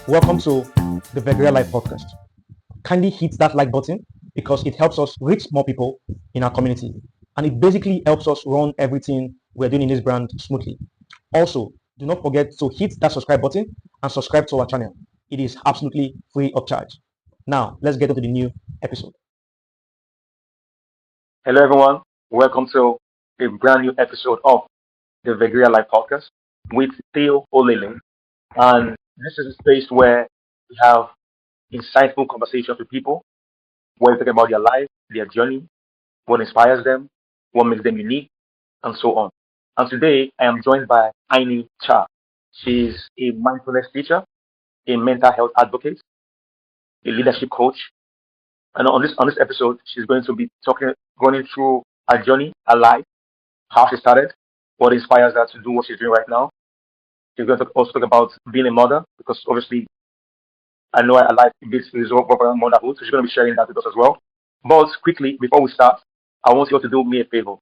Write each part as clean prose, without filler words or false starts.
Welcome to the Vegerial Life Podcast. Kindly hit that like button because it helps us reach more people in our community. And it basically helps us run everything we're doing in this brand smoothly. Also, do not forget to hit that subscribe button and subscribe to our channel. It is absolutely free of charge. Now, let's get into the new episode. Hello, everyone. Welcome to a brand new episode of the Vegerial Life Podcast with Theo Olele. And this is a space where we have insightful conversations with people, where we talk about their life, their journey, what inspires them, what makes them unique, and so on. And today I am joined by Ainee Cha. She's a mindfulness teacher, a mental health advocate, a leadership coach. And on this episode, she's going to be going through her journey, her life, how she started, what inspires her to do what she's doing right now. She's going to also talk about being a mother, because obviously I know her life is all around motherhood, so she's going to be sharing that with us as well. But quickly, before we start, I want you all to do me a favor.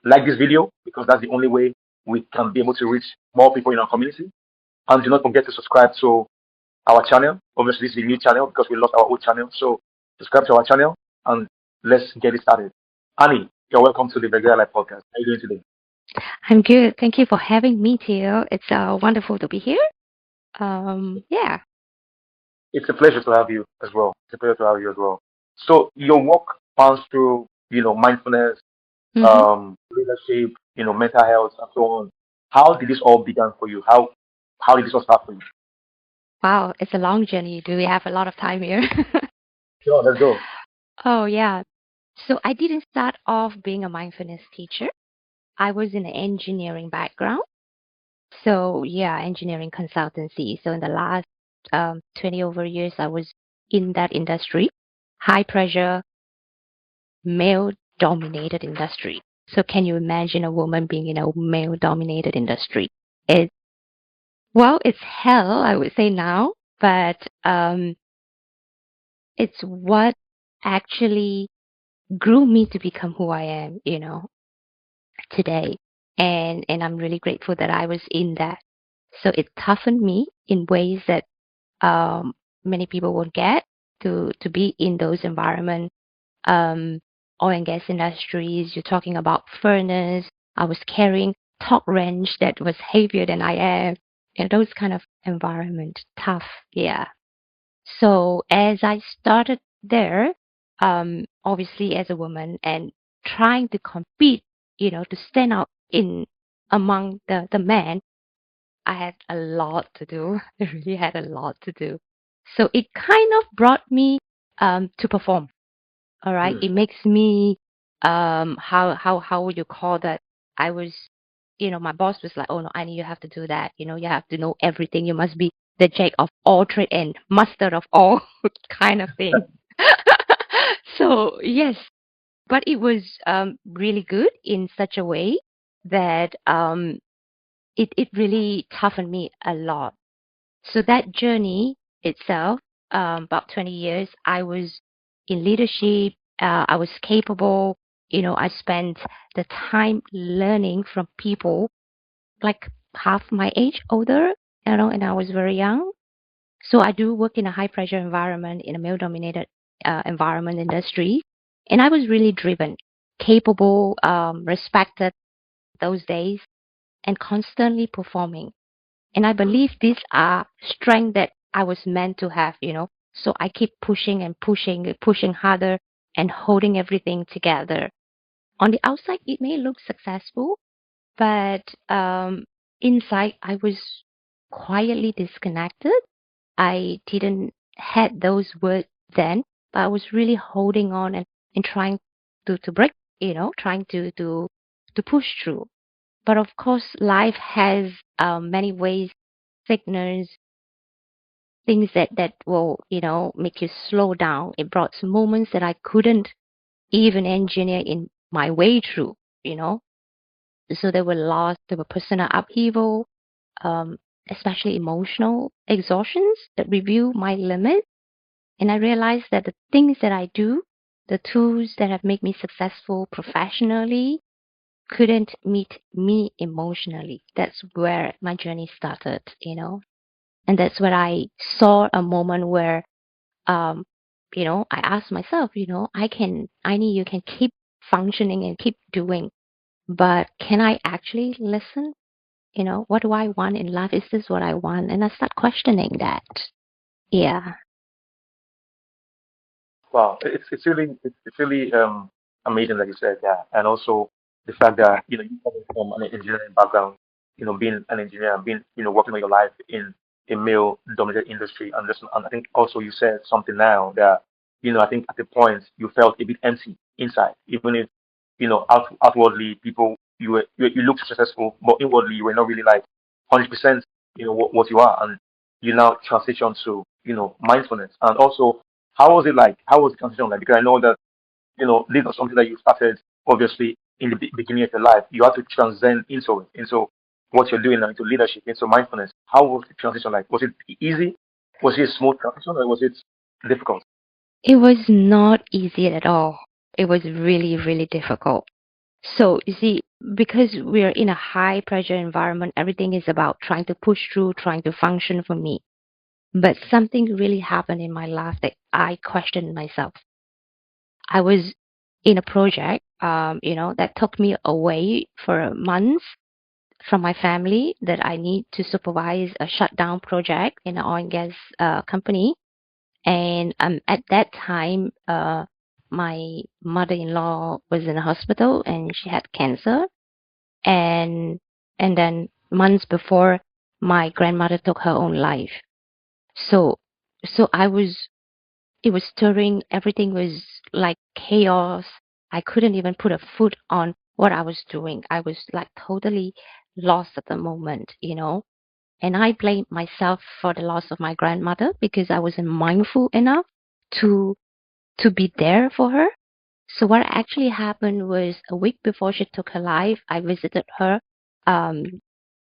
Like this video, because that's the only way we can be able to reach more people in our community. And do not forget to subscribe to our channel. Obviously, this is a new channel because we lost our old channel. So subscribe to our channel and let's get it started. Annie, you're welcome to the Vegerial Life Podcast. How are you doing today? I'm good. Thank you for having me, Theo. It's wonderful to be here. Yeah. It's a pleasure to have you as well. It's a pleasure to have you as well. So your work spans through, mindfulness, Mm-hmm. leadership, mental health, and so on. How did this all begin for you? How did this all start for you? Wow, it's a long journey. Do we have a lot of time here? Sure, let's go. Oh, yeah. So I didn't start off being a mindfulness teacher. I was in an engineering background. So yeah, engineering consultancy. So in the last 20 over years, I was in that industry, high pressure, male dominated industry. So can you imagine a woman being in a male dominated industry? Well, it's hell, I would say now, but it's what actually grew me to become who I am, today. And I'm really grateful that I was in that. So it toughened me in ways that um, many people won't get to be in those environments. Um, oil and gas industries, you're talking about furnace. I was carrying torque wrench that was heavier than I am. And those kind of environment, tough, yeah. So as I started there, obviously as a woman and trying to compete, to stand out in among the men, I had a lot to do. I really had a lot to do. So it kind of brought me to perform. All right. Mm. It makes me how would you call that? I was, my boss was like, oh no, Annie, you have to do that. You have to know everything. You must be the jack of all trade and master of all kind of thing. So yes, but it was really good in such a way that it really toughened me a lot. So that journey itself, about 20 years, I was in leadership. I was capable. I spent the time learning from people like half my age older, and I was very young. So I do work in a high pressure environment, in a male dominated environment industry. And I was really driven, capable, respected those days, and constantly performing. And I believe these are strengths that I was meant to have. So I keep pushing and pushing, pushing harder and holding everything together. On the outside, it may look successful, but inside, I was quietly disconnected. I didn't had those words then, but I was really holding on and trying to break, trying to push through. But of course, life has many ways, signals, things that will, make you slow down. It brought some moments that I couldn't even engineer in my way through. So there were loss, there were personal upheaval, um, especially emotional exhaustions that review my limits. And I realized that the things that I do, the tools that have made me successful professionally, couldn't meet me emotionally. That's where my journey started. And that's where I saw a moment where, um, I asked myself, I need you can keep functioning and keep doing, but can I actually listen? What do I want in life? Is this what I want? And I start questioning that. Yeah. Wow, it's really amazing that you said that, and also the fact that you coming from an engineering background, being an engineer and being working on your life in a male-dominated industry, and I think also you said something now that I think at the point you felt a bit empty inside, even if outwardly people you look successful, but inwardly you were not really like 100% what you are, and you now transition to mindfulness, and also how was it like? How was the transition like? Because I know that, this was something that you started obviously in the beginning of your life. You had to transcend into it, into what you're doing now, into leadership, into mindfulness. How was the transition like? Was it easy? Was it a smooth transition or was it difficult? It was not easy at all. It was really, really difficult. So, you see, because we're in a high pressure environment, everything is about trying to push through, trying to function for me. But something really happened in my life that I questioned myself. I was in a project, that took me away for months from my family, that I need to supervise a shutdown project in an oil and gas company. And at that time, my mother-in-law was in a hospital and she had cancer. And then months before, my grandmother took her own life. So I was it was stirring. Everything was like chaos. I couldn't even put a foot on what I was doing. I was like totally lost at the moment. And I blamed myself for the loss of my grandmother because I wasn't mindful enough to be there for her. So what actually happened was a week before she took her life, I visited her. Um,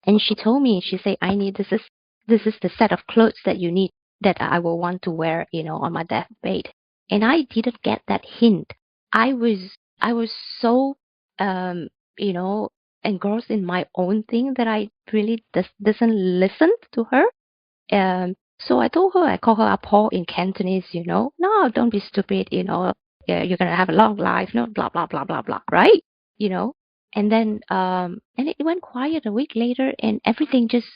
and she told me, she said, I need this is the set of clothes that you need, that I will want to wear, on my deathbed. And I didn't get that hint. I was so um, you know, engrossed in my own thing that I really doesn't listen to her. So I told her, I call her Paul in Cantonese. No, don't be stupid, yeah, you're gonna have a long life, no, blah blah blah blah blah, right? You know. And then and it went quiet a week later and everything just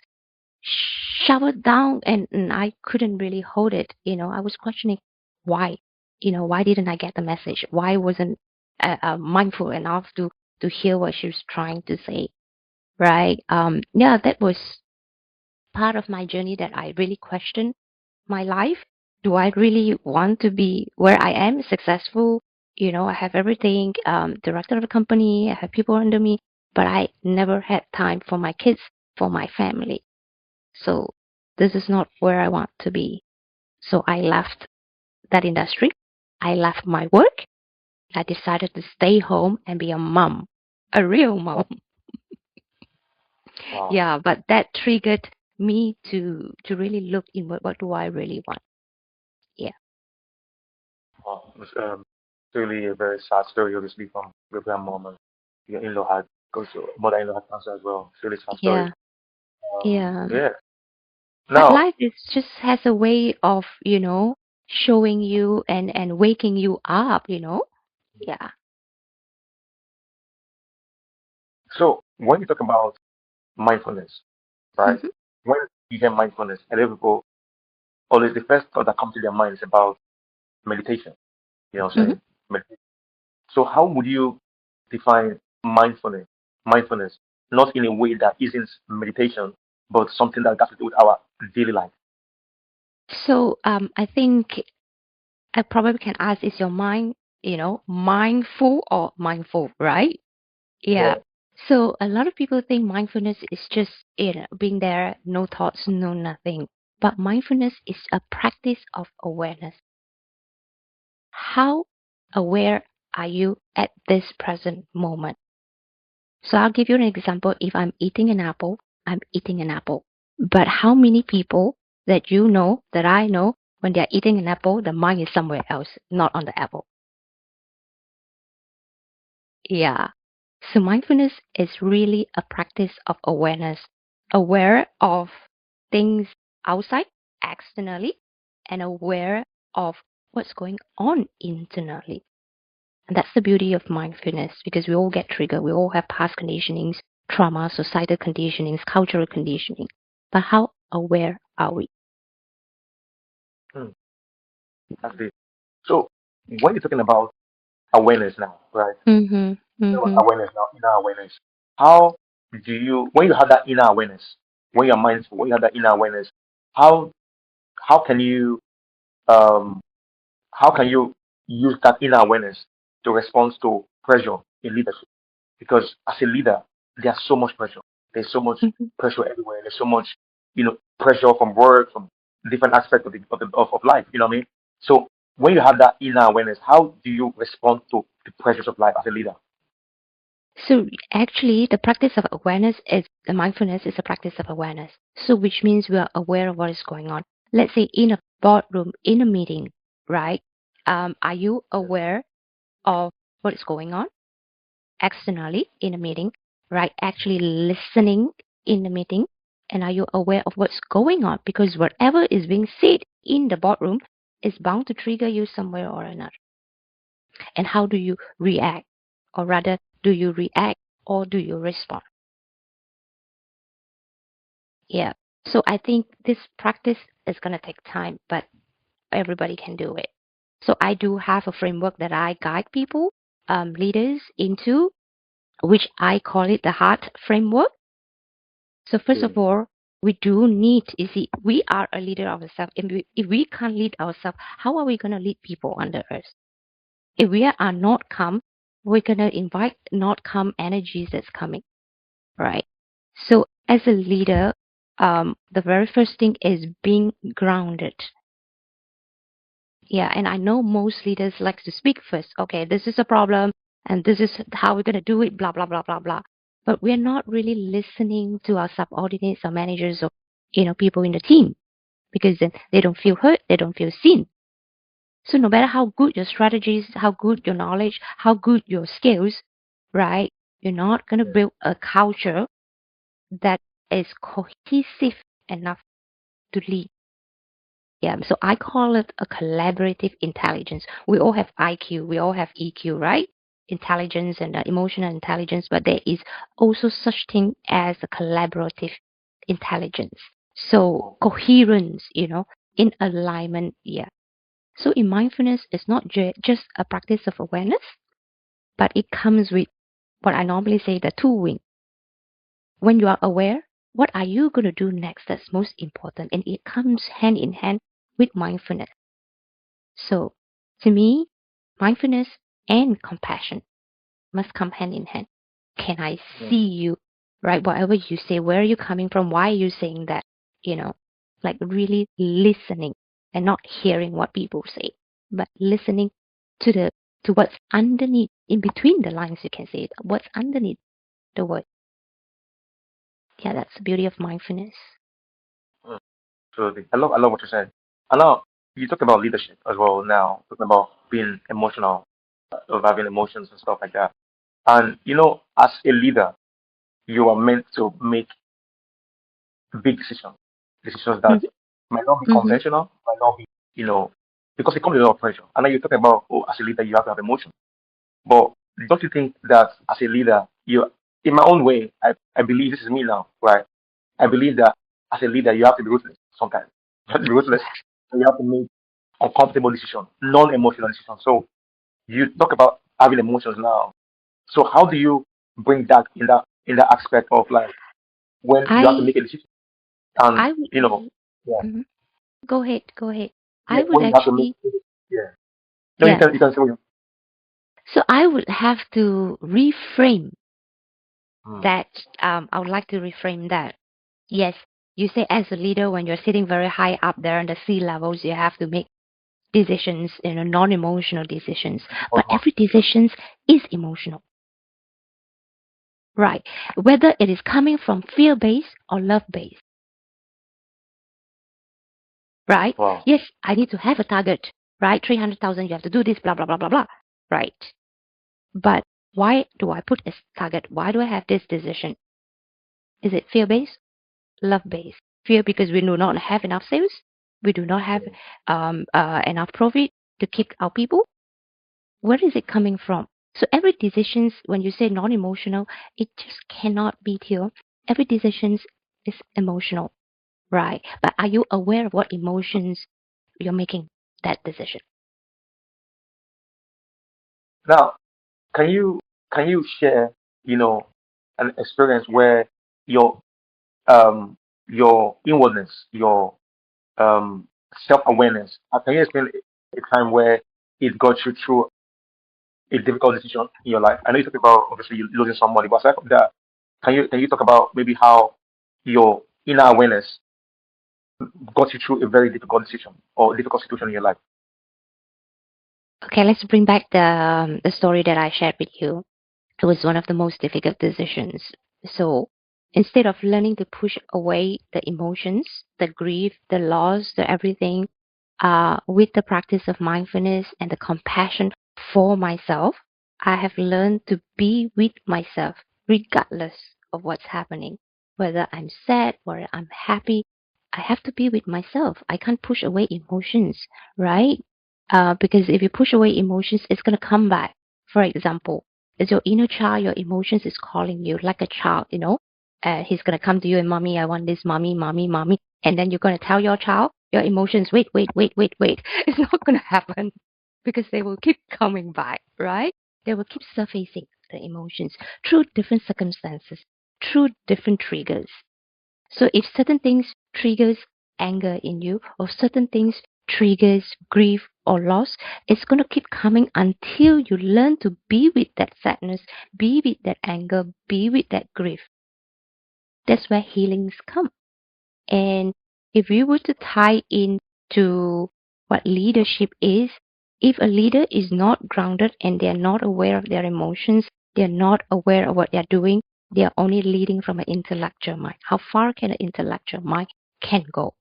showered down and I couldn't really hold it. I was questioning why. Why didn't I get the message? Why wasn't mindful enough to hear what she was trying to say, right? Yeah, that was part of my journey that I really questioned my life. Do I really want to be where I am, successful? I have everything, director of a company, I have people under me, but I never had time for my kids, for my family. So this is not where I want to be. So I left that industry. I left my work. I decided to stay home and be a mom, a real mom. Wow, Yeah, but that triggered me to really look inward. What do I really want? Yeah. wow. It's really a very sad story, obviously, from your grandmom and your in-law had, because your mother-in-law had cancer as well. It's really sad story. Yeah. Yeah. Yeah. But Now, life is just has a way of, showing you and waking you up. Yeah. so when you talk about mindfulness, right? Mhm. When you hear mindfulness, a lot of people always the first thought that comes to their mind is about meditation. You know what I'm Mhm. saying? So how would you define mindfulness? Mindfulness, not in a way that isn't meditation, but something that has to do with our daily life. So I think I probably can ask, is your mind, mindful or mindful, right? Yeah. Yeah. So a lot of people think mindfulness is just, being there, no thoughts, no nothing. But mindfulness is a practice of awareness. How aware are you at this present moment? So I'll give you an example. If I'm eating an apple, I'm eating an apple. But how many people that that I know, when they're eating an apple, the mind is somewhere else, not on the apple? Yeah. So mindfulness is really a practice of awareness, aware of things outside, externally, and aware of what's going on internally. And that's the beauty of mindfulness because we all get triggered. We all have past conditionings, trauma, societal conditionings, cultural conditioning. But how aware are we? Hmm, that's it. So when you're talking about awareness now, right? Mm-hmm. Mm-hmm. Awareness now, inner awareness. How do you, when you have that inner awareness, when you're mindful, when you have that inner awareness, how how can you um how can you use that inner awareness to respond to pressure in leadership? Because as a leader, there's so much pressure. There's so much Mm-hmm. pressure everywhere. There's so much, pressure from work, from different aspects of life. You know what I mean? So when you have that inner awareness, how do you respond to the pressures of life as a leader? So actually, the practice of awareness is the mindfulness is a practice of awareness. So which means we are aware of what is going on. Let's say in a boardroom, in a meeting, right? Are you aware of what is going on externally in a meeting, right? Actually listening in the meeting, and are you aware of what's going on? Because whatever is being said in the boardroom is bound to trigger you somewhere or another. And how do you react? Or rather, do you react or do you respond? Yeah. So I think this practice is going to take time, but everybody can do it. So I do have a framework that I guide people, leaders into, which I call it the heart framework. So first Yeah. of all, we do need, you see, we are a leader of ourselves. If we can't lead ourselves, how are we going to lead people under us? If we are not calm, we're going to invite not calm energies that's coming, right? So as a leader, the very first thing is being grounded. Yeah, and I know most leaders like to speak first. Okay, this is a problem, and this is how we're gonna do it. Blah blah blah blah blah. But we're not really listening to our subordinates or managers or people in the team because then they don't feel heard, they don't feel seen. So no matter how good your strategies, how good your knowledge, how good your skills, right? You're not gonna Yeah. build a culture that is cohesive enough to lead. Yeah, so I call it a collaborative intelligence. We all have IQ, we all have EQ, right? Intelligence and emotional intelligence, but there is also such thing as a collaborative intelligence. So Oh, coherence, in alignment. Yeah. So in mindfulness, it's not just a practice of awareness, but it comes with what I normally say the two wing. When you are aware, what are you going to do next? That's most important, and it comes hand in hand with mindfulness. So, to me, mindfulness and compassion must come hand in hand. Can I yeah. see you? Right? Whatever you say, where are you coming from? Why are you saying that? You know, like really listening and not hearing what people say, but listening to the to what's underneath, in between the lines. You can say it. What's underneath the word? Yeah, that's the beauty of mindfulness. Mm, absolutely. I love what you said. And now you talked about leadership as well. Now talking about being emotional, of having emotions and stuff like that. And as a leader, you are meant to make big decisions that Mm-hmm. might not be Mm-hmm. conventional, might not be, because it comes with a lot of pressure. And now you're talking about, oh, as a leader, you have to have emotion. But don't you think that as a leader, in my own way, I believe this is me now, right? I believe that as a leader, you have to be ruthless sometimes. You have to be ruthless. And you have to make uncomfortable decisions, non-emotional decisions. So you talk about having emotions now. So how do you bring that in that aspect of life when you have to I make a decision and I would. yeah, Mhm. Go ahead. Go ahead. yeah, I would when you have to make actually. yeah. No, you Yeah. can say what you. So I would have to reframe Hmm. that. I would like to reframe that. Yes, you say as a leader, when you're sitting very high up there in the sea levels, you have to make decisions, non-emotional decisions. But Emotional. every decision is emotional, right? Whether it is coming from fear-based or love-based, right? Wow. Yes, I need to have a target, right? 300,000, you have to do this, blah, blah, blah, blah, blah, right? But why do I put a target? Why do I have this decision? Is it fear based? Love based? Fear because we do not have enough sales, we do not have enough profit to keep our people. Where is it coming from? So every decisions, when you say non-emotional, it just cannot be here. Every decisions is emotional, right? But are you aware of what emotions you're making that decision? Now, can you share, you know, an experience where your um your inwardness, your um self-awareness, can you explain a time where it got you through a difficult decision in your life? I know you talked about obviously you losing somebody, but aside from that, can you talk about maybe how your inner awareness got you through a very difficult decision or difficult situation in your life? Okay, let's bring back the story that I shared with you. It was one of the most difficult decisions. So instead of learning to push away the emotions, the grief, the loss, the everything, with the practice of mindfulness and the compassion for myself, I have learned to be with myself regardless of what's happening. Whether I'm sad, whether I'm happy, I have to be with myself. I can't push away emotions, right? Because if you push away emotions, it's going to come back. For example, it's your inner child, your emotions is calling you like a child, he's going to come to you and mommy, I want this, mommy, mommy, mommy. And then you're going to tell your child, your emotions, wait, wait, wait, wait, wait. It's not going to happen because they will keep coming back, right? They will keep surfacing the emotions through different circumstances, through different triggers. So if certain things triggers anger in you or certain things triggers grief or loss, it's going to keep coming until you learn to be with that sadness, be with that anger, be with that grief. That's where healings come. And if we were to tie in to what leadership is, if a leader is not grounded and they're not aware of their emotions, they're not aware of what they're doing, they're only leading from an intellectual mind. How far can an intellectual mind can go?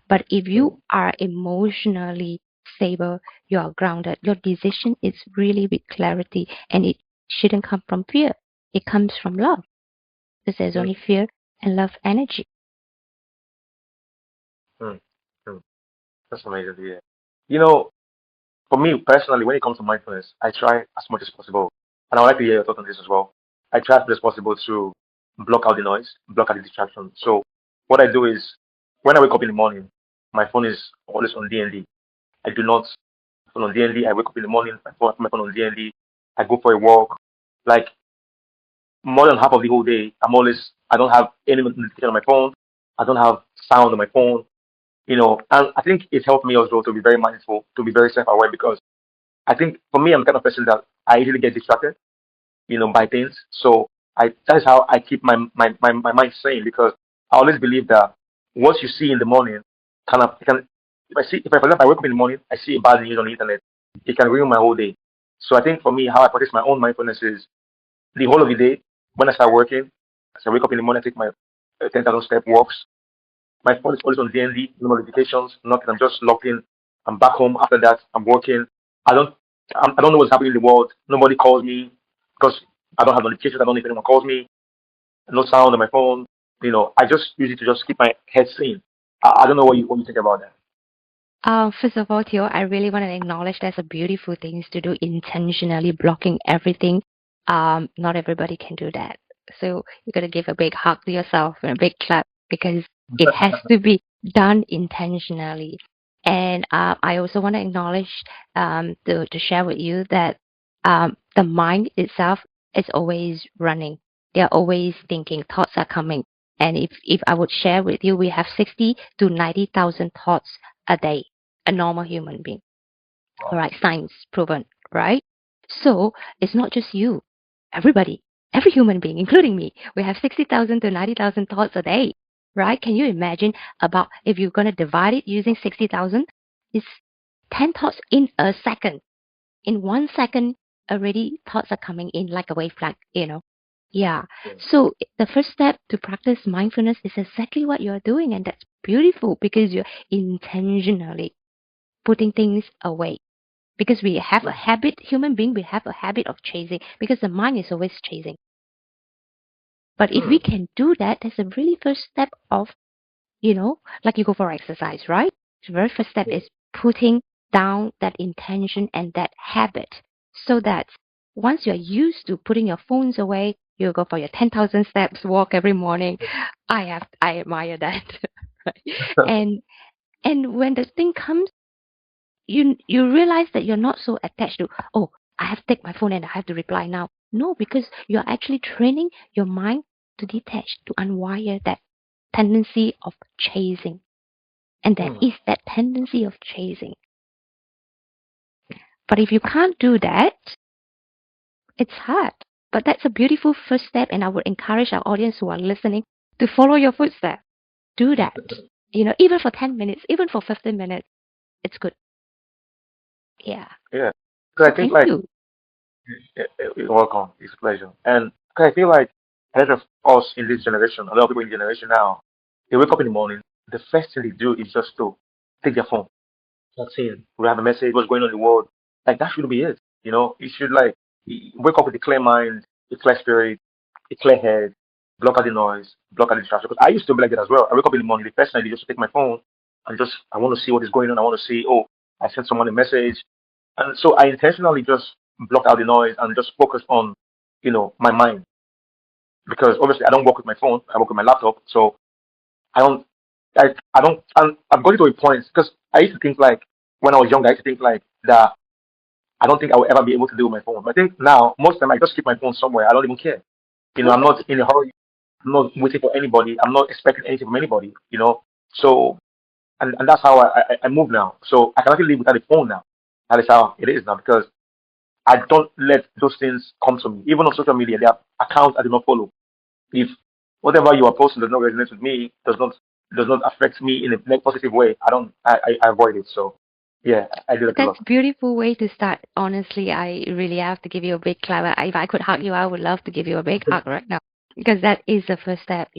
But if Mm, you are emotionally stable, you are grounded, your decision is really with clarity and it shouldn't come from fear. It comes from love because there's mm, only fear and love energy. mm, mm. That's amazing to hear. You know, for me personally, when it comes to mindfulness, I try as much as possible, and I would like to hear your thoughts on this as well. I try as much as possible to block out the noise, block out the distraction. So what I do is, when I wake up in the morning, my phone is always on DND. I do not phone on DND. I wake up in the morning, my phone on DND. I go for a walk. Like more than half of the whole day, I don't have any notification on my phone. I don't have sound on my phone. And I think it helped me as well to be very mindful, to be very self-aware because I think for me, I'm the kind of person that I easily get distracted, by things. So that is how I keep my mind sane because I always believe that what you see in the morning can if I for example I wake up in the morning, I see a bad news on the internet, it can ruin my whole day. So I think for me, how I practice my own mindfulness is the whole of the day. When I start working, as I wake up in the morning, I take my 10,000 step walks. My phone is always on DND, no notifications, nothing. I'm just logged in. I'm back home. After that, I'm working. I don't, I don't know what's happening in the world. Nobody calls me because I don't have notifications. I don't know if anyone calls me. No sound on my phone. I just use it to just keep my head sane. I don't know what you think about that. First of all, Theo, I really want to acknowledge that's a beautiful thing to do intentionally blocking everything. Not everybody can do that. So you got to give a big hug to yourself and a big clap because it has to be done intentionally. And I also want to acknowledge to share with you that the mind itself is always running. They're always thinking. Thoughts are coming. And if I would share with you, we have 60 to 90,000 thoughts a day, a normal human being. All Wow. right, science proven, right? So it's not just you, everybody, every human being, including me. We have 60,000 to 90,000 thoughts a day, right? Can you imagine about if you're going to divide it using 60,000? It's 10 thoughts in a second. In 1 second, already thoughts are coming in like a wave. Yeah. Yeah. So the first step to practice mindfulness is exactly what you're doing, and that's beautiful because you're intentionally putting things away. Because we have a habit, human being, we have a habit of chasing because the mind is always chasing. But if we Hmm. can do that, that's a really first step of like you go for exercise, right? The very first step is putting down that intention and that habit so that once you're used to putting your phones away, you go for your 10,000 steps walk every morning. I admire that. Right? And and when the thing comes, you realize that you're not so attached to, oh, I have to take my phone and I have to reply now. No, because you're actually training your mind to detach, to unwire that tendency of chasing. And there Mm. is that tendency of chasing. But if you can't do that, it's hard. But that's a beautiful first step, and I would encourage our audience who are listening to follow your footsteps. Do that. Even for 10 minutes, even for 15 minutes, it's good. Yeah. Yeah. Because So I think thank like you. you're welcome. It's a pleasure. And 'cause I feel like a lot of us in this generation, a lot of people in the generation now, they wake up in the morning. The first thing they do is just to take their phone. That's it. We have a message. What's going on in the world? Like that should be it. You should like wake up with a clear mind, a clear spirit, a clear head, block out the noise, block out the distraction. Because I used to be like that as well. I wake up in the morning. The first thing I do is just to take my phone and just I want to see what is going on. I want to see. Oh, I sent someone a message. And so I intentionally just block out the noise and just focus on, my mind. Because obviously I don't work with my phone, I work with my laptop. So I don't, I don't, I'm going to a point because I used to think like, when I was younger, I used to think like that I don't think I will ever be able to do with my phone. But I think now, most of the time, I just keep my phone somewhere. I don't even care. I'm not in a hurry. I'm not waiting for anybody. I'm not expecting anything from anybody. So, and that's how I move now. So I can actually live without a phone now. That is how it is now because I don't let those things come to me. Even on social media, there are accounts I do not follow. If whatever you are posting does not resonate with me, does not affect me in a positive way, I avoid it. So yeah, I do that a That's lot. a beautiful way to start. Honestly, I really have to give you a big clap. If I could hug you, I would love to give you a big hug right now. Because that is the first step,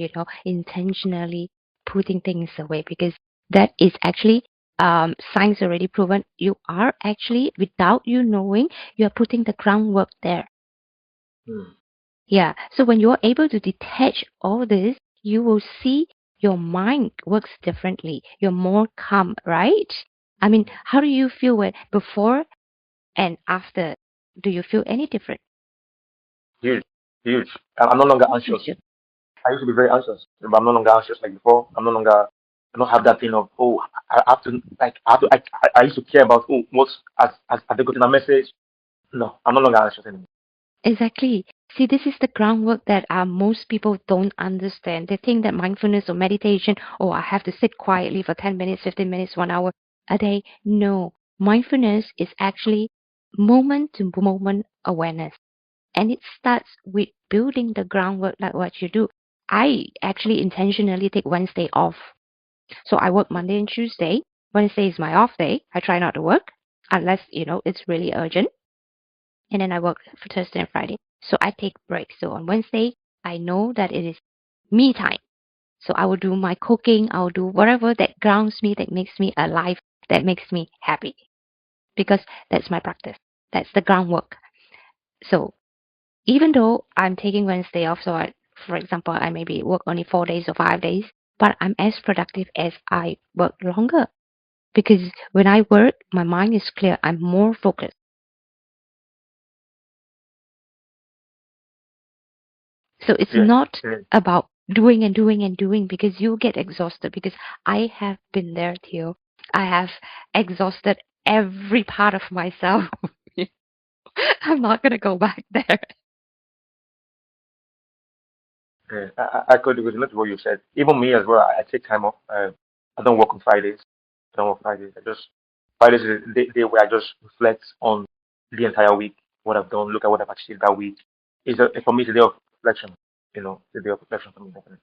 intentionally putting things away. Because that is actually science already proven. You are actually, without you knowing, you are putting the groundwork there. Hmm. Yeah. So when you're able to detach all this, you will see your mind works differently. You're more calm, right? I mean, how do you feel when before and after? Do you feel any different? Huge, huge. I'm no longer You anxious. should. I used to be very anxious, but I'm no longer anxious like before. I'm no longer. I don't have that thing of I have to like I have to. I used to care about what's as they gotten a message. No, I'm no longer anxious anymore. Exactly. See, this is the groundwork that most people don't understand. They think that mindfulness or meditation, oh, I have to sit quietly for 10 minutes, 15 minutes, 1 hour a day. No. Mindfulness is actually moment to moment awareness. And it starts with building the groundwork like what you do. I actually intentionally take Wednesday off. So I work Monday and Tuesday. Wednesday is my off day. I try not to work unless, it's really urgent. And then I work for Thursday and Friday. So I take breaks. So on Wednesday, I know that it is me time. So I will do my cooking. I will do whatever that grounds me, that makes me alive, that makes me happy. Because that's my practice. That's the groundwork. So even though I'm taking Wednesday off, so for example, I maybe work only 4 days or 5 days, but I'm as productive as I work longer. Because when I work, my mind is clear. I'm more focused. So it's Yeah. not Yeah. about doing and doing and doing because you get exhausted. Because I have been there, Theo. I have exhausted every part of myself. I'm not going to go back there. Yeah, I could relate to what you said. Even me as well. I take time off. I don't work on Fridays. I don't work Fridays. Fridays is the day where I just reflect on the entire week, what I've done, look at what I've achieved that week. For me, it's a day of reflection. It's a day of reflection for me, definitely.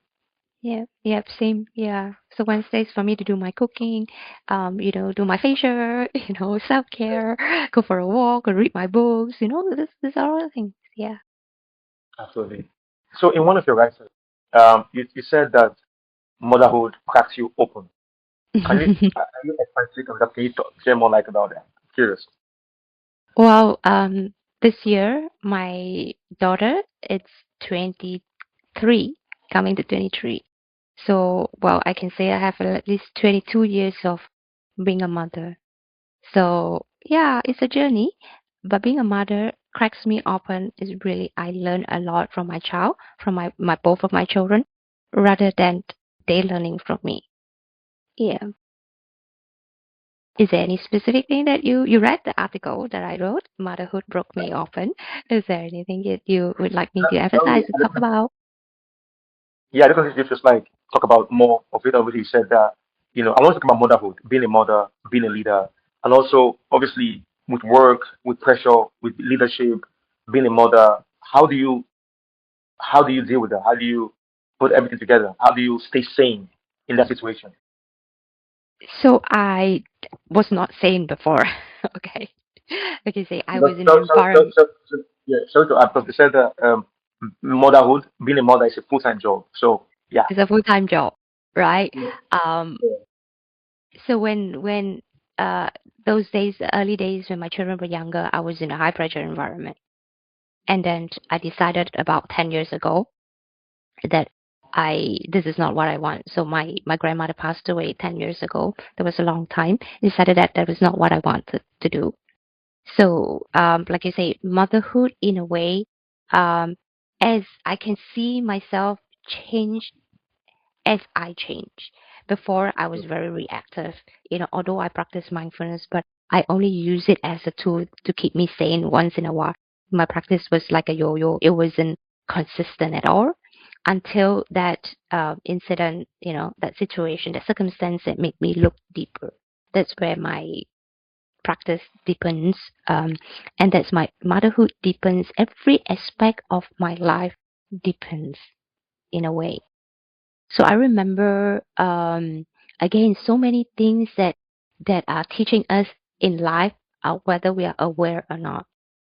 Yeah, yep, same. Yeah. So Wednesdays for me to do my cooking, do my facial, self care, go for a walk or read my books, this are all the things. Yeah. Absolutely. So, in one of your writings, you said that motherhood cracks you open. Can you expand on that? Can you share more light about that? I'm curious. Well, this year my daughter it's 23, coming to 23. So, well, I can say I have at least 22 years of being a mother. So, yeah, it's a journey, but being a mother cracks me open is really I learn a lot from my child, from my both of my children, rather than they learning from me. Yeah. Is there any specific thing that you read the article that I wrote? Motherhood broke me open. Is there anything that you would like me to Oh, emphasize and talk about? yeah, I just wanted to just like talk about more of it. Obviously, you said that, I want to talk about motherhood, being a mother, being a leader, and also obviously with work, with pressure, with leadership, being a mother. How do you deal with that? How do you put everything together? How do you stay sane in that situation? So I was not sane before. Okay. Like you say, I Because was in an environment yeah, sorry to add, because they said that motherhood, being a mother is a full-time job. So yeah. it's a full-time job, right? Yeah. Um, Yeah. so when uh those days, the early days when my children were younger, I was in a high pressure environment. And then I decided about 10 years ago that I this is not what I want. So my grandmother passed away 10 years ago. That was a long time. Decided that that was not what I wanted to do. So like I say, motherhood in a way, um, as I can see myself change as I change. Before, I was very reactive. Although I practice mindfulness, but I only use it as a tool to keep me sane once in a while. My practice was like a yo-yo. It wasn't consistent at all until that incident, that situation, that circumstance that made me look deeper. That's where my practice deepens, and that's my motherhood deepens. Every aspect of my life deepens in a way. So I remember again so many things that are teaching us in life, whether we are aware or not.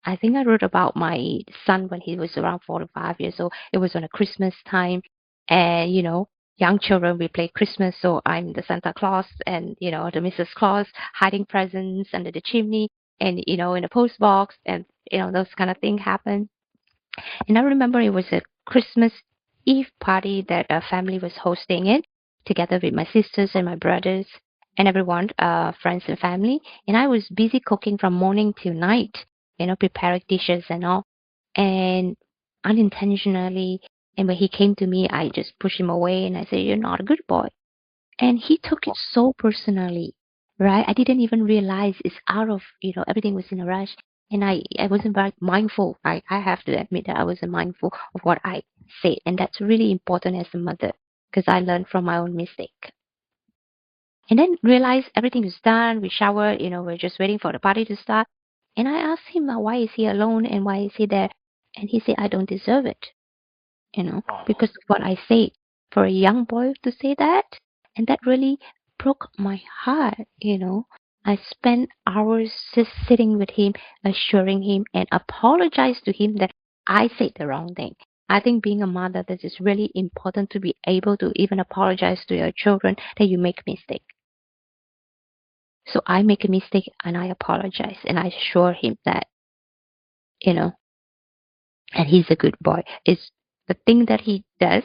I think I wrote about my son when he was around 4 to 5 years old. It was on a Christmas time, and young children we play Christmas. So I'm the Santa Claus, and the Mrs. Claus hiding presents under the chimney, and in the post box, and those kind of things happen. And I remember it was a Christmas Eve party that a family was hosting it together with my sisters and my brothers and everyone, friends and family. And I was busy cooking from morning till night, preparing dishes and all. And unintentionally, and when he came to me, I just pushed him away and I said, "You're not a good boy." And he took it so personally, right? I didn't even realize it's out of, everything was in a rush. And I wasn't very mindful. I have to admit that I wasn't mindful of what I said. And that's really important as a mother because I learned from my own mistake. And then realized everything is done. We showered, we're just waiting for the party to start. And I asked him, why is he alone and why is he there? And he said, I don't deserve it, because of what I said. For a young boy to say that, and that really broke my heart. I spent hours just sitting with him, assuring him and apologize to him that I said the wrong thing. I think being a mother, this is really important to be able to even apologize to your children that you make mistake. So I make a mistake and I apologize and I assure him that, you know, and he's a good boy. It's the thing that he does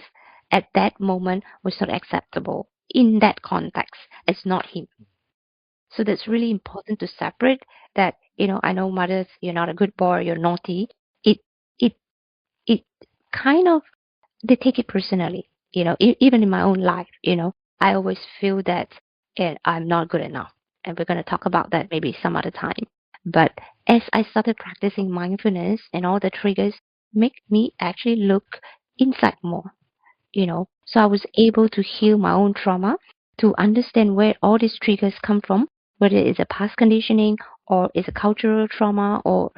at that moment was not acceptable in that context. It's not him. So that's really important to separate that, I know mothers, you're not a good boy, you're naughty. It it it kind of they take it personally. Even in my own life, I always feel that I'm not good enough. And we're going to talk about that maybe some other time. But as I started practicing mindfulness and all the triggers make me actually look inside more. So I was able to heal my own trauma, to understand where all these triggers come from, whether it's a past conditioning or it's a cultural trauma or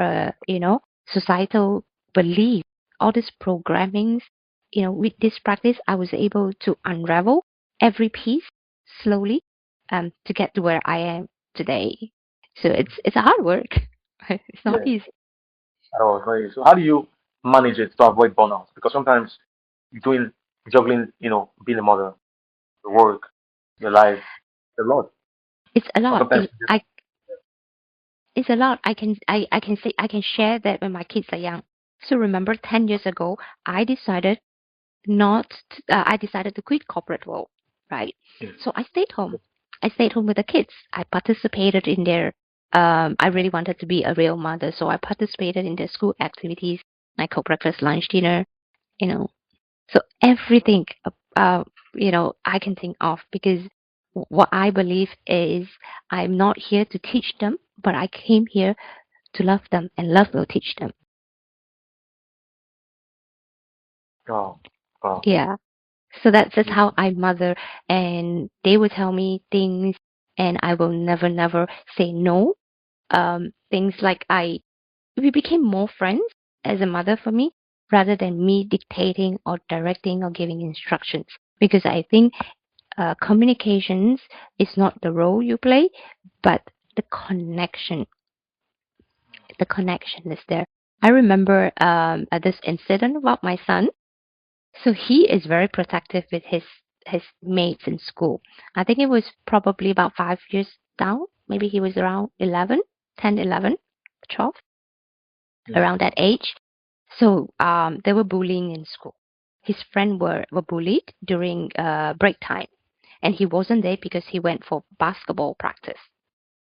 societal belief, all these programmings. With this practice, I was able to unravel every piece slowly, to get to where I am today. So it's a hard work. It's not Yeah. easy. Oh, great. So how do you manage it to avoid burnout? Because sometimes doing juggling, being a mother, the work, your life, a lot. It's a And lot. sometimes you just, It's a lot. I can say I can share that when my kids are young. So remember 10 years ago, I decided not I decided to quit corporate world, right? Yes. So I stayed home. I stayed home with the kids. I participated in their I really wanted to be a real mother, so I participated in their school activities. I cook breakfast, lunch, dinner, you know. So everything I can think of, because what I believe is I'm not here to teach them, but I came here to love them, and love will teach them. Oh, oh, Yeah. So that's just how beautiful. I mother, and they will tell me things, and I will never, never say no. Things like we became more friends as a mother for me, rather than me dictating or directing or giving instructions. Because I think communications is not the role you play, but the connection. The connection is there. I remember this incident about my son. So he is very protective with his mates in school. I think it was probably about 5 years down. Maybe he was around 11, 10, 11, 12, Yeah. around that age. So they were bullying in school. His friend were bullied during break time, and he wasn't there because he went for basketball practice.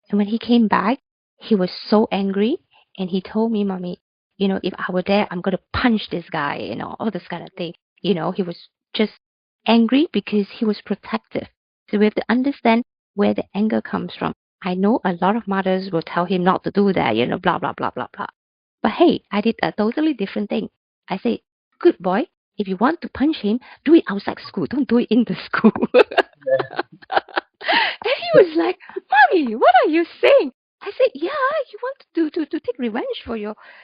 And when he came back, he was so angry, and he told me, "Mommy, if I were there, I'm going to punch this guy, all this kind of thing." He was just angry because he was protective. So we have to understand where the anger comes from. I know a lot of mothers will tell him not to do that, blah, blah, blah, blah, blah. But hey, I did a totally different thing. I said, "Good boy, if you want to punch him, do it outside school. Don't do it in the school." And he was like, "Mommy, what are you saying?" I said, "Yeah, you want to take revenge for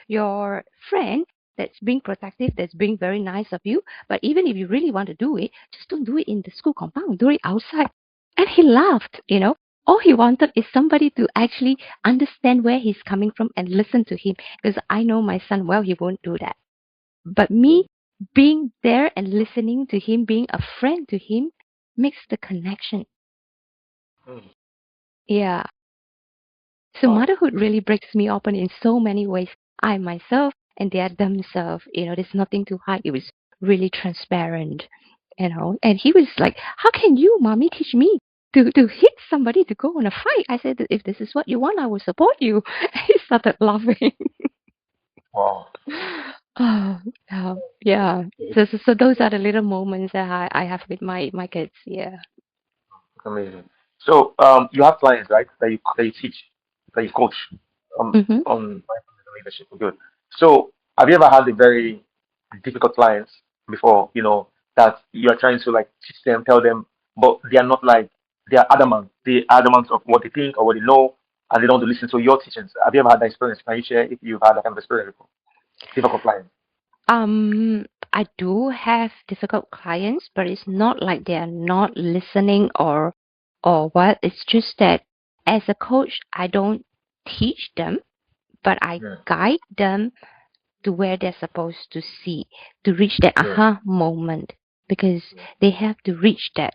your friend that's being protective, that's being very nice of you. But even if you really want to do it, just don't do it in the school compound. Do it outside." And he laughed. All he wanted is somebody to actually understand where he's coming from and listen to him. Because I know my son well, he won't do that. But me being there and listening to him, being a friend to him, makes the connection. Mm. Yeah. So Wow. motherhood really breaks me open in so many ways. I myself and they are themselves. There's nothing to hide. It was really transparent. And he was like, "How can you, mommy, teach me to hit somebody to go on a fight?" I said, "If this is what you want, I will support you." He started laughing. Wow. Oh, yeah, yeah. So those are the little moments that I have with my kids. Yeah. Amazing. So, you have clients, right? That you teach, that you coach, Mm-hmm. on mindfulness and leadership. Good. So, have you ever had a very difficult clients before? That you are trying to like teach them, tell them, but they are not like they are adamant. They are adamant of what they think or what they know, and they don't want to listen to your teachings. Have you ever had that experience? Can you share if you've had that kind of experience before? Difficult clients. I do have difficult clients, but it's not like they are not listening or what. It's just that as a coach, I don't teach them, but I Yeah. guide them to where they're supposed to see, to reach that Yeah. aha moment, because they have to reach that.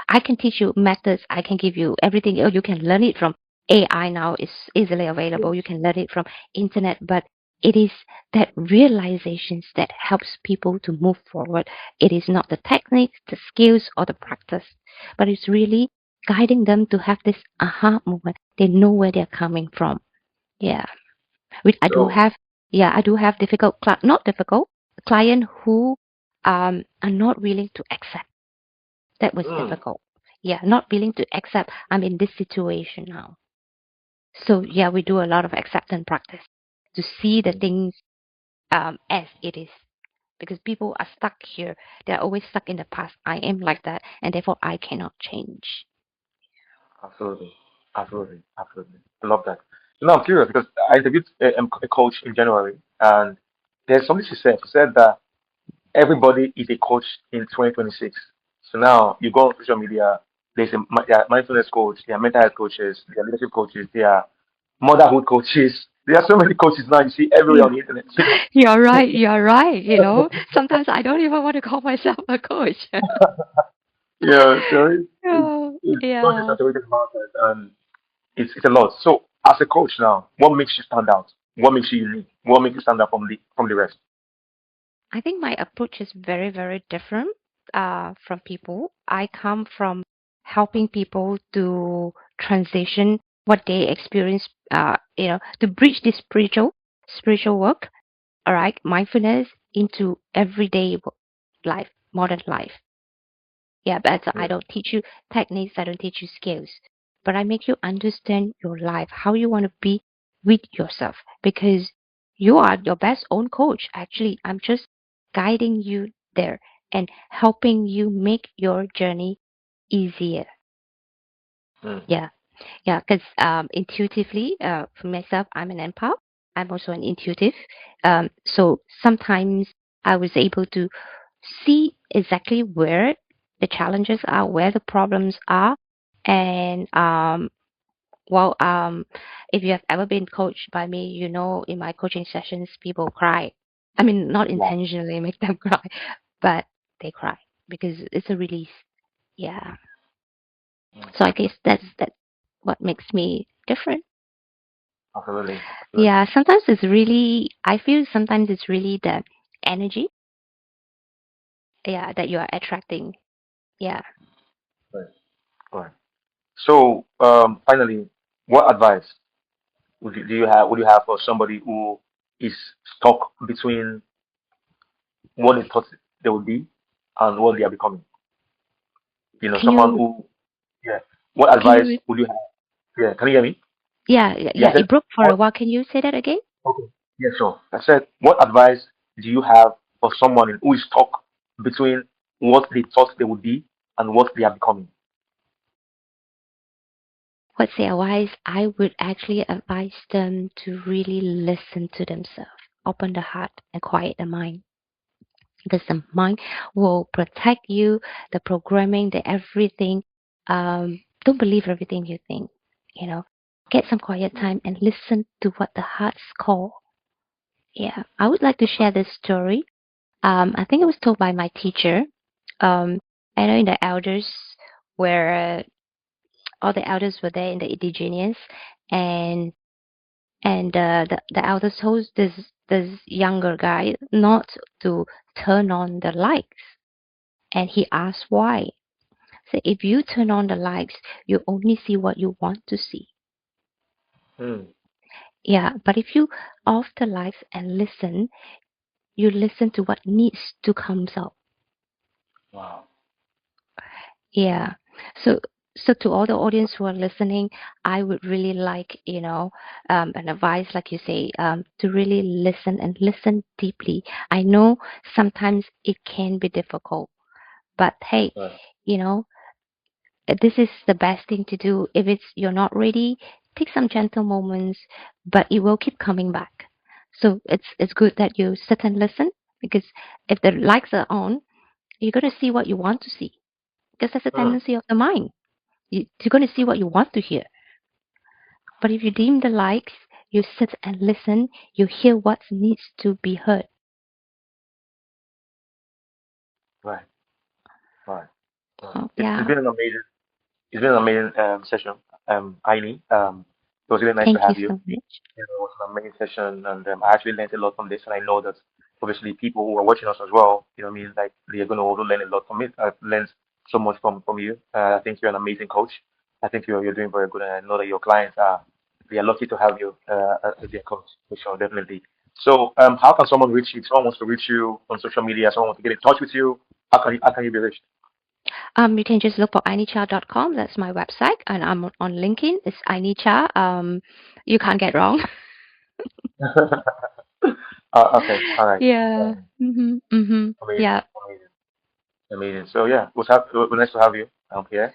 I can teach you methods, I can give you everything. Oh, you can learn it from AI now, is easily available. You Yes. can learn it from internet, but it is that realizations that helps people to move forward. It is not the techniques, the skills, or the practice, but it's really guiding them to have this aha moment. They know where they're coming from. Yeah. Which I do So, have. Yeah, I do have difficult, not difficult, client who are not willing to accept. That was mm, difficult. Yeah, not willing to accept. I'm in this situation now. So yeah, we do a lot of acceptance practice to see the things as it is. Because people are stuck here. They're always stuck in the past. I am like that, and therefore I cannot change. absolutely, absolutely, absolutely. I love that. So now I'm curious because I interviewed a coach in January, and there's something she said. She said that everybody is a coach in 2026. So now you go on social media, there are mindfulness coach, there are mental health coaches, there are leadership coaches, there are motherhood coaches. There are so many coaches now you see everywhere Yeah. on the internet. You're right. You're right. Sometimes I don't even want to call myself a coach. Yeah, so Oh, it's so just yeah. saturated about it, and it's a lot. So as a coach now, what makes you stand out? What makes you unique? What makes you stand out from the rest? I think my approach is very, very different from people. I come from helping people to transition what they experience, to bridge this spiritual work, all right, mindfulness into everyday life, modern life. Yeah, but I Mm, don't teach you techniques, I don't teach you skills, but I make you understand your life, how you want to be with yourself, because you are your best own coach. Actually, I'm just guiding you there and helping you make your journey easier. mm, Yeah, yeah, because intuitively, for myself, I'm an empath. I'm also an intuitive. So sometimes I was able to see exactly where the challenges are, where the problems are, and well, if you have ever been coached by me, you know, in my coaching sessions, people cry. I mean, not yeah. intentionally make them cry, but they cry because it's a release. Yeah. Mm, So I guess that's what makes me different. absolutely. Absolutely. Yeah, sometimes it's really, I feel sometimes it's really the energy, yeah, that you are attracting. Yeah. Right. Right. So, finally, what advice would you have for somebody who is stuck between what they thought they would be and what they are becoming? Can Someone you, who, yeah. What can you, advice would you have? Yeah, can you hear me? yeah, yeah, Yeah, I yeah, said, it broke for a what? while. Can you say that again? Okay. Yeah, sure. I said, what advice do you have for someone who is stuck between what they thought they would be and what they are becoming? What's the advice? I would actually advise them to really listen to themselves, open the heart, and quiet the mind. Because the mind will protect you, the programming, the everything. Don't believe everything you think. You know, get some quiet Mm, time and listen to what the heart's call. Yeah, I would like to share this story. I think it was told by my teacher. Um, I know in the elders where all the elders were there in the indigenous, and the elders told this younger guy not to turn on the lights, and he asked why. So if you turn on the lights, you only see what you want to see. mm, Yeah, but if you off the lights and listen, you listen to what needs to come out. wow. Yeah. So so to all the audience who are listening, I would really like, an advice, like you say, to really listen and listen deeply. I know sometimes it can be difficult, but hey, Right. you know, this is the best thing to do. If it's you're not ready, take some gentle moments, but it will keep coming back. So it's good that you sit and listen, because if the lights are on, you're gonna see what you want to see, because that's a Mm, tendency of the mind. You're going to see what you want to hear. But if you dim the lights, you sit and listen, you hear what needs to be heard. right. Right. Right. Oh, It's yeah. been an amazing session, Ainee. It was really nice to Thank you have you. so much. It was an amazing session, and I actually learned a lot from this. And I know that obviously people who are watching us as well, what I mean, like they are going to also learn a lot from it. I've learned so much from you. I think you're an amazing coach. I think you're doing very good, and I know that your clients are they are lucky to have you as their coach for sure, definitely. So, how can someone reach you? If someone wants to reach you on social media, someone wants to get in touch with you, how can you be reached? You can just look for aineecha.com. That's my website. And I'm on LinkedIn. It's Ainee Cha. You can't get wrong. Okay, all right. Yeah. Um, amazing, Yeah. amazing, amazing. So yeah, it was nice to have you here,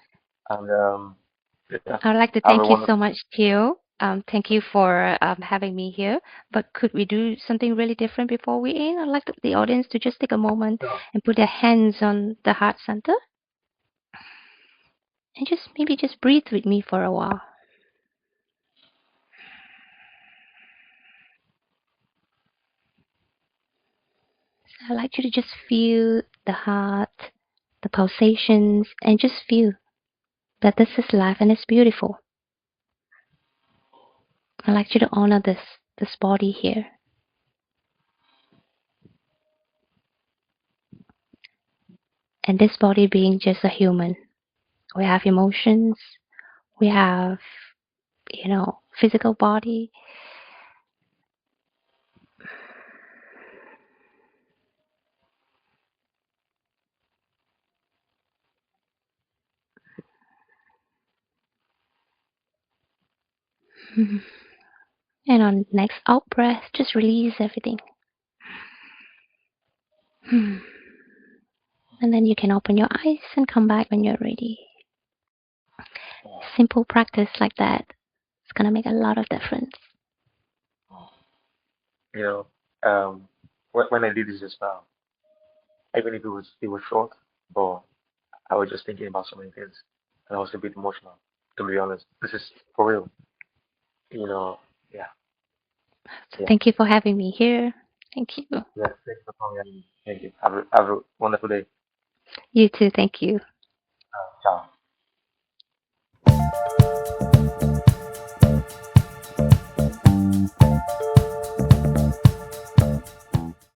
and yeah, I'd like to have a thank you wonderful. so much, Theo. Thank you for having me here. But could we do something really different before we end? I'd like the audience to just take a moment Sure. and put their hands on the heart center and just maybe just breathe with me for a while. So I'd like you to just feel the heart, the pulsations, and just feel that this is life and it's beautiful. I'd like you to honor this body here. And this body being just a human, we have emotions, we have, physical body. And on next out breath, just release everything. And then you can open your eyes and come back when you're ready. Simple practice like that, it's gonna make a lot of difference. You know, when I did this just now, even if it was short, but I was just thinking about so many things, and I was a bit emotional. To be honest, this is for real. You know, yeah, So yeah, thank you for having me here. Thank you. yeah. Thank you for coming. Thank you. Have a wonderful day. You too. Thank you.